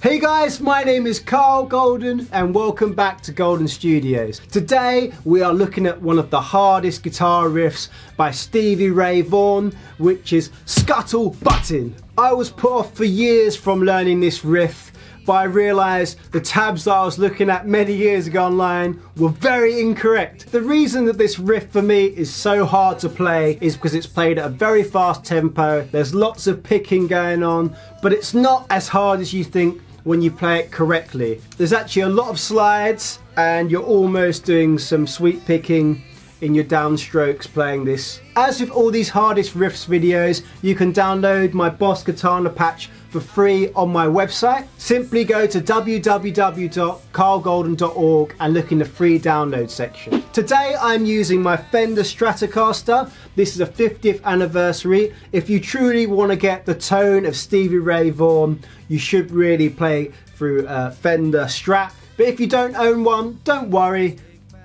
Hey guys, my name is Karl Golden and welcome back to Golden Studios. Today we are looking at one of the hardest guitar riffs by Stevie Ray Vaughan, which is Scuttle Buttin. I was put off for years from learning this riff, but I realised the tabs that I was looking at many years ago online were very incorrect. The reason that this riff for me is so hard to play is because it's played at a very fast tempo, there's lots of picking going on, but it's not as hard as you think when you play it correctly. There's actually a lot of slides and you're almost doing some sweep picking in your downstrokes playing this. As with all these hardest riffs videos, you can download my Boss Katana patch for free on my website. Simply go to www.karlgolden.org and look in the free download section. Today I'm using my Fender Stratocaster. This is a 50th anniversary. If you truly want to get the tone of Stevie Ray Vaughan, you should really play through a Fender Strat. But if you don't own one, don't worry,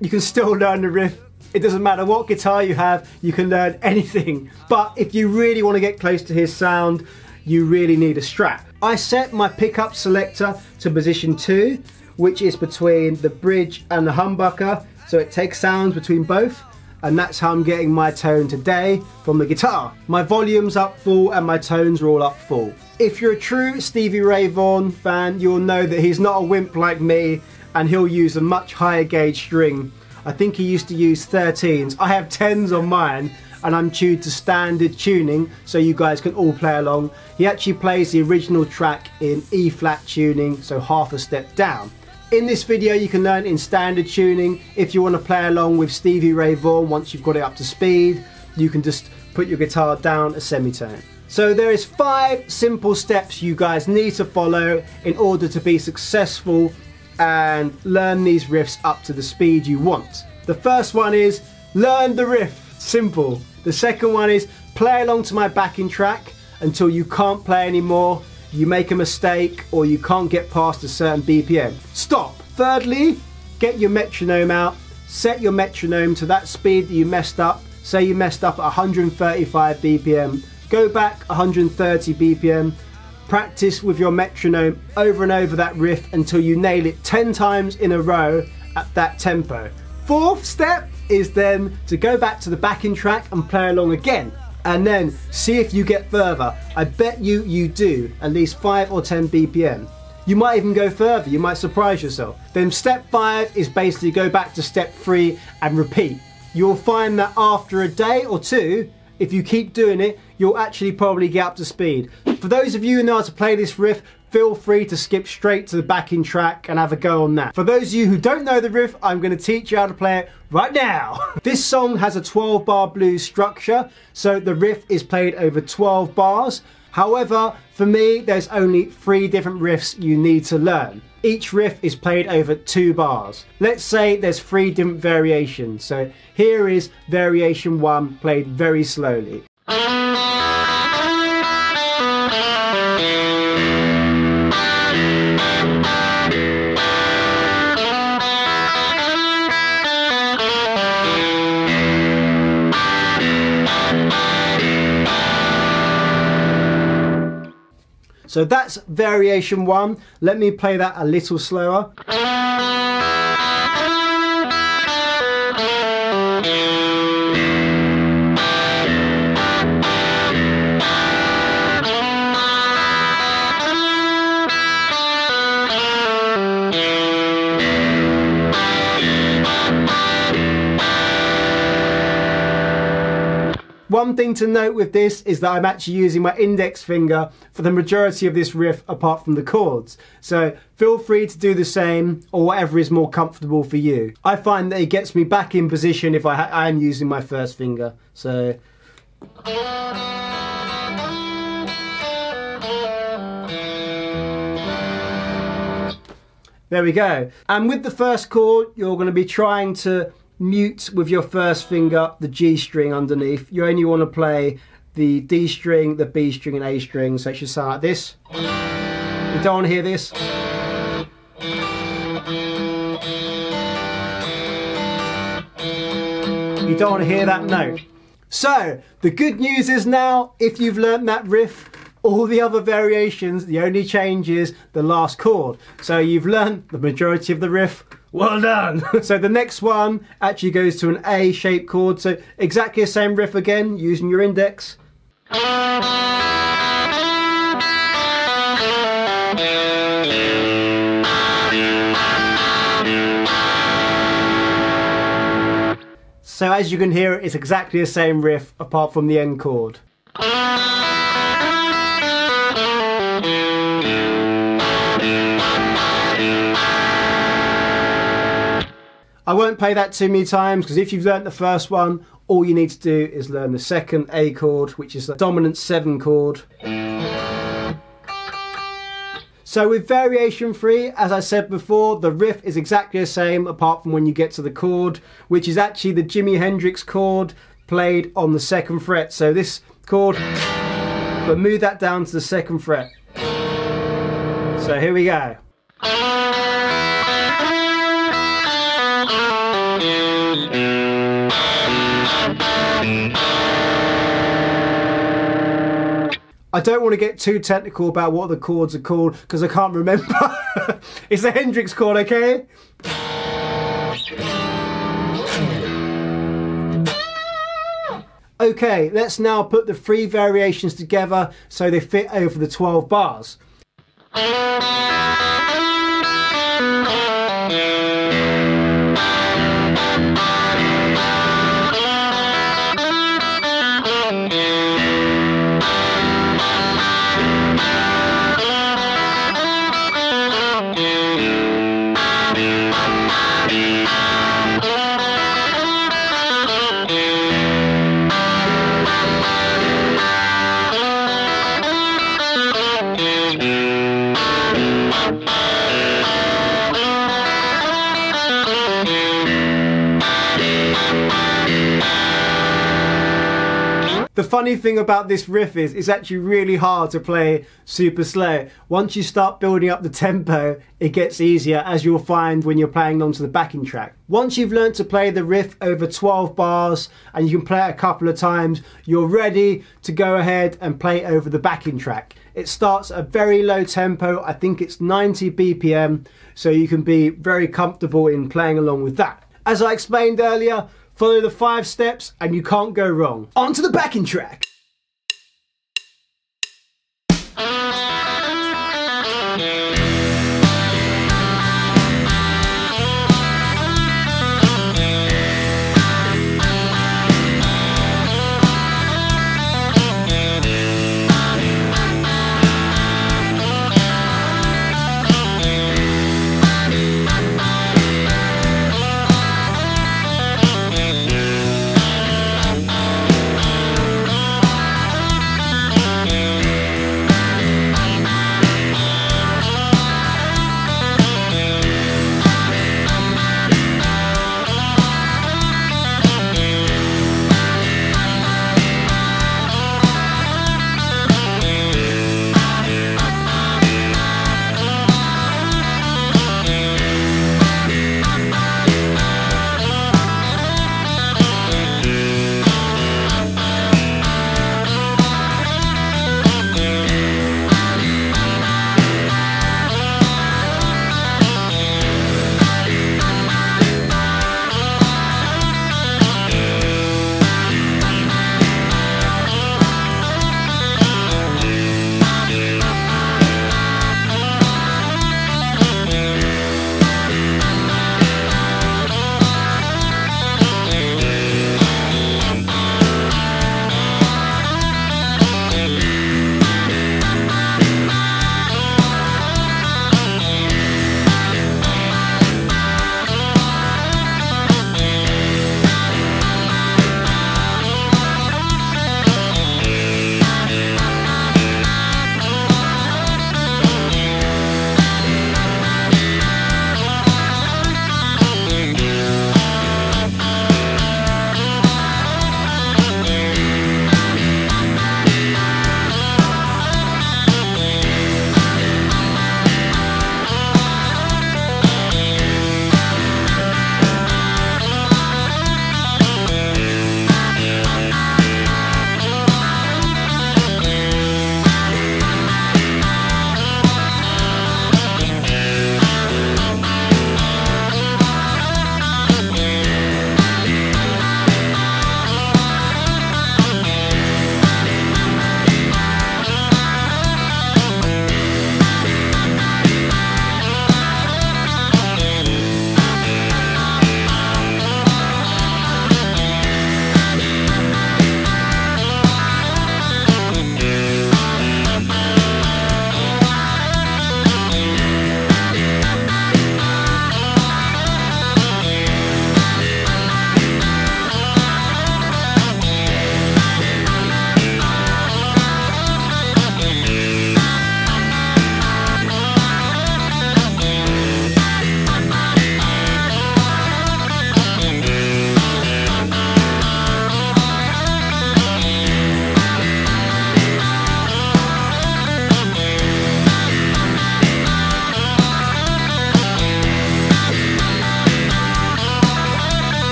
you can still learn the riff. It doesn't matter what guitar you have, you can learn anything. But if you really want to get close to his sound, you really need a Strat. I set my pickup selector to position 2, which is between the bridge and the humbucker, so it takes sounds between both, and that's how I'm getting my tone today from the guitar. My volume's up full and my tones are all up full. If you're a true Stevie Ray Vaughan fan, you'll know that he's not a wimp like me and he'll use a much higher gauge string. I think he used to use 13s. I have 10s on mine and I'm tuned to standard tuning so you guys can all play along. He actually plays the original track in E flat tuning, so half a step down. In this video you can learn in standard tuning. If you want to play along with Stevie Ray Vaughan once you've got it up to speed, you can just put your guitar down a semitone. So there is 5 simple steps you guys need to follow in order to be successful and learn these riffs up to the speed you want. The first one is learn the riff. Simple. The second one is play along to my backing track until you can't play anymore, you make a mistake or you can't get past a certain BPM. Stop. Thirdly, get your metronome out, set your metronome to that speed that you messed up. Say you messed up at 135 BPM, go back 130 BPM, practice with your metronome over and over that riff until you nail it 10 times in a row at that tempo. Fourth step is then to go back to the backing track and play along again, and then see if you get further. I bet you do at least 5 or 10 BPM. You might even go further, you might surprise yourself. Then step 5 is basically go back to step 3 and repeat. You'll find that after a day or two, if you keep doing it, you'll actually probably get up to speed. For those of you who know how to play this riff, feel free to skip straight to the backing track and have a go on that. For those of you who don't know the riff, I'm going to teach you how to play it right now. This song has a 12-bar blues structure, so the riff is played over 12 bars. However, for me, there's only 3 different riffs you need to learn. Each riff is played over 2 bars. Let's say there's 3 different variations. So here is variation 1 played very slowly. So that's variation 1. Let me play that a little slower. One thing to note with this is that I'm actually using my index finger for the majority of this riff apart from the chords. So feel free to do the same or whatever is more comfortable for you. I find that it gets me back in position if I am using my first finger. So there we go. And with the first chord, you're going to be trying to mute with your first finger the G string underneath. You only want to play the D string, the B string and A string, so it should sound like this. You don't want to hear this. You don't want to hear that note. So the good news is now, if you've learnt that riff, All the other variations, the only change is the last chord. So you've learned the majority of the riff. Well done! So the next one actually goes to an A-shaped chord. So exactly the same riff again, using your index. So as you can hear, it's exactly the same riff apart from the end chord. I won't play that too many times because if you've learnt the first one, all you need to do is learn the second A chord, which is the dominant 7 chord. So with variation 3, as I said before, the riff is exactly the same apart from when you get to the chord, which is actually the Jimi Hendrix chord played on the 2nd fret. So this chord, but move that down to the 2nd fret. So here we go. I don't want to get too technical about what the chords are called because I can't remember. It's the Hendrix chord, okay? Okay, let's now put the 3 variations together so they fit over the 12 bars. The funny thing about this riff is it's actually really hard to play super slow. Once you start building up the tempo, it gets easier, as you'll find when you're playing onto the backing track. Once you've learned to play the riff over 12 bars and you can play it a couple of times, you're ready to go ahead and play over the backing track. It starts at a very low tempo, I think it's 90 BPM, so you can be very comfortable in playing along with that. As I explained earlier, follow the 5 steps and you can't go wrong. On to the backing track.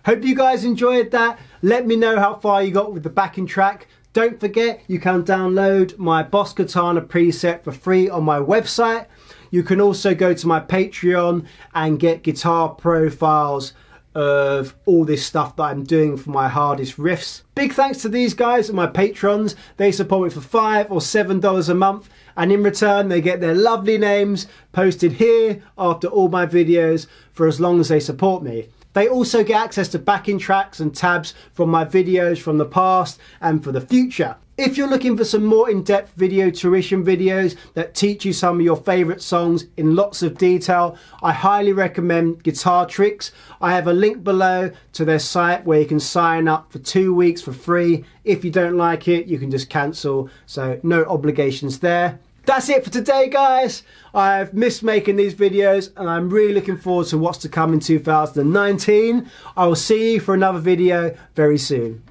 Hope you guys enjoyed that. Let me know how far you got with the backing track. Don't forget, you can download my Boss Katana preset for free on my website. You can also go to my Patreon and get guitar profiles of all this stuff that I'm doing for my hardest riffs. Big thanks to these guys and my patrons. They support me for $5 or $7 a month, and in return they get their lovely names posted here after all my videos for as long as they support me. They also get access to backing tracks and tabs from my videos from the past and for the future. If you're looking for some more in-depth video tuition videos that teach you some of your favourite songs in lots of detail, I highly recommend Guitar Tricks. I have a link below to their site where you can sign up for 2 weeks for free. If you don't like it, you can just cancel, so no obligations there. That's it for today, guys. I've missed making these videos and I'm really looking forward to what's to come in 2019. I will see you for another video very soon.